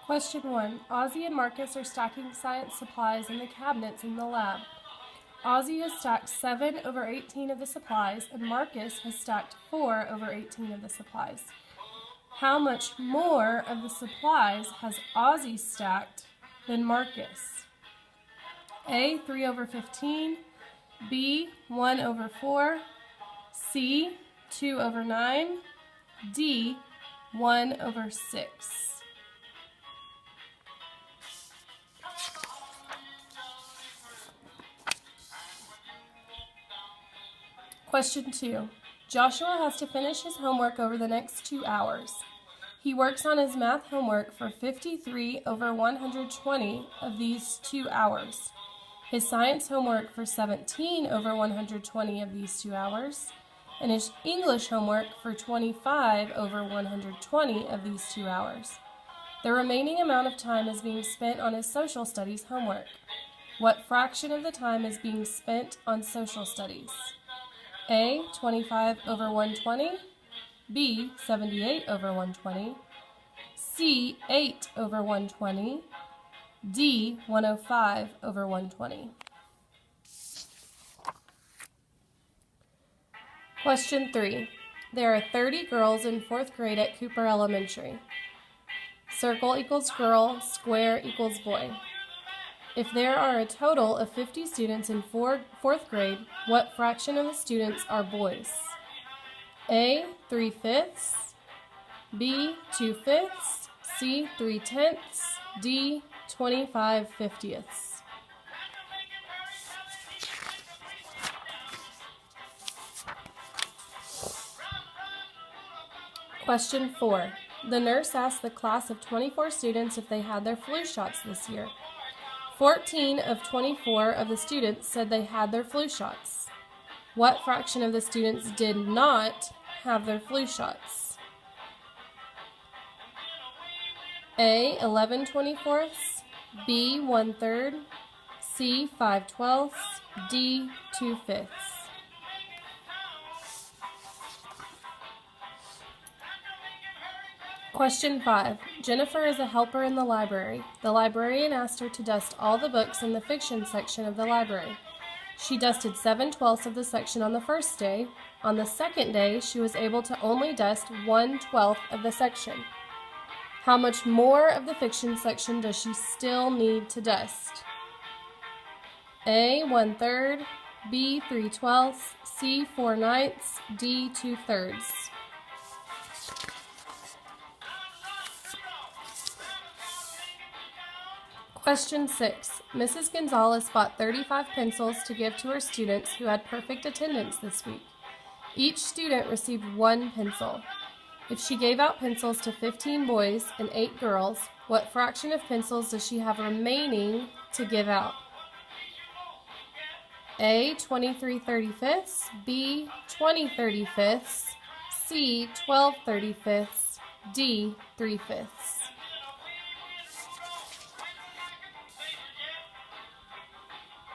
Question 1. Ozzy and Marcus are stacking science supplies in the cabinets in the lab. Ozzy has stacked 7 over 18 of the supplies, and Marcus has stacked 4 over 18 of the supplies. How much more of the supplies has Ozzy stacked than Marcus? A, 3 over 15, B, 1 over 4, C, 2 over 9, D, 1 over 6. Question 2. Joshua has to finish his homework over the next 2 hours. He works on his math homework for 53 over 120 of these 2 hours. His science homework for 17 over 120 of these 2 hours, and his English homework for 25 over 120 of these 2 hours. The remaining amount of time is being spent on his social studies homework. What fraction of the time is being spent on social studies? A, 25 over 120, B, 78 over 120, C, 8 over 120, D, 105 over 120. Question 3. There are 30 girls in 4th grade at Cooper Elementary. Circle equals girl, square equals boy. If there are a total of 50 students in 4th grade, what fraction of the students are boys? A, 3/5, B, 2/5, C, 3/10, D, 25/50. Question 4. The nurse asked the class of 24 students if they had their flu shots this year. 14 of 24 of the students said they had their flu shots. What fraction of the students did not have their flu shots? A, 11/24, B, 1/3, C, 5/12, D, 2/5. Question 5. Jennifer is a helper in the library. The librarian asked her to dust all the books in the fiction section of the library. She dusted 7/12 of the section on the first day. On the second day, she was able to only dust 1/12 of the section. How much more of the fiction section does she still need to dust? A, 1/3, B, 3/12, C, 4/9, D, 2/3. Question 6. Mrs. Gonzalez bought 35 pencils to give to her students who had perfect attendance this week. Each student received 1 pencil. If she gave out pencils to 15 boys and 8 girls, what fraction of pencils does she have remaining to give out? A, 23/35, B, 20/35, C, 12/35, D, 3/5.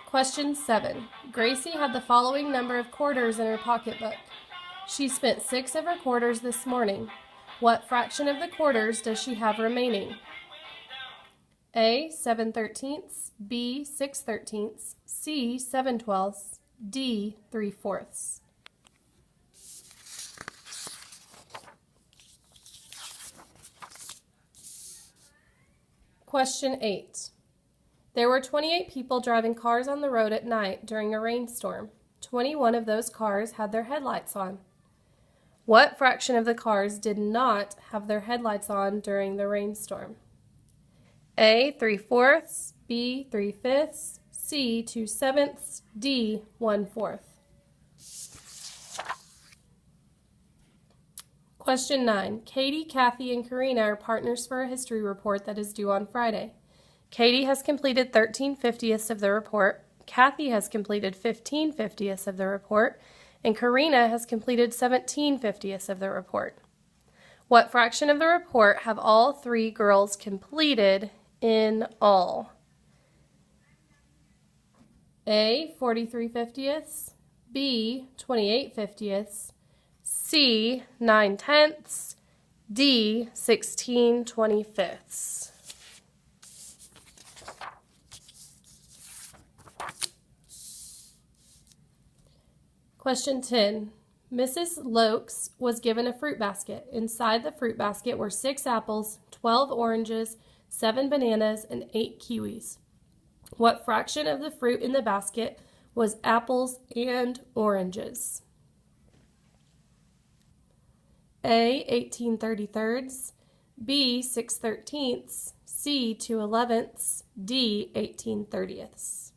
Question 7. Gracie had the following number of quarters in her pocketbook. She spent 6 of her quarters this morning. What fraction of the quarters does she have remaining? A, 7/13, B, 6/13, C, 7/12, D, 3/4. Question 8. There were 28 people driving cars on the road at night during a rainstorm. 21 of those cars had their headlights on. What fraction of the cars did not have their headlights on during the rainstorm? A, 3/4, B, 3/5, C, 2/7, D, 1/4. Question 9. Katie, Kathy, and Karina are partners for a history report that is due on Friday. Katie has completed 13/50 of the report, Kathy has completed 15/50 of the report, and Karina has completed 17/50 of the report. What fraction of the report have all 3 girls completed in all? A, 43/50, B, 28/50, C, 9/10, D, 16/25. Question 10. Mrs. Lokes was given a fruit basket. Inside the fruit basket were 6 apples, 12 oranges, 7 bananas, and 8 kiwis. What fraction of the fruit in the basket was apples and oranges? A, 18/33, B, 6/13, C, 2/11, D, 18/30.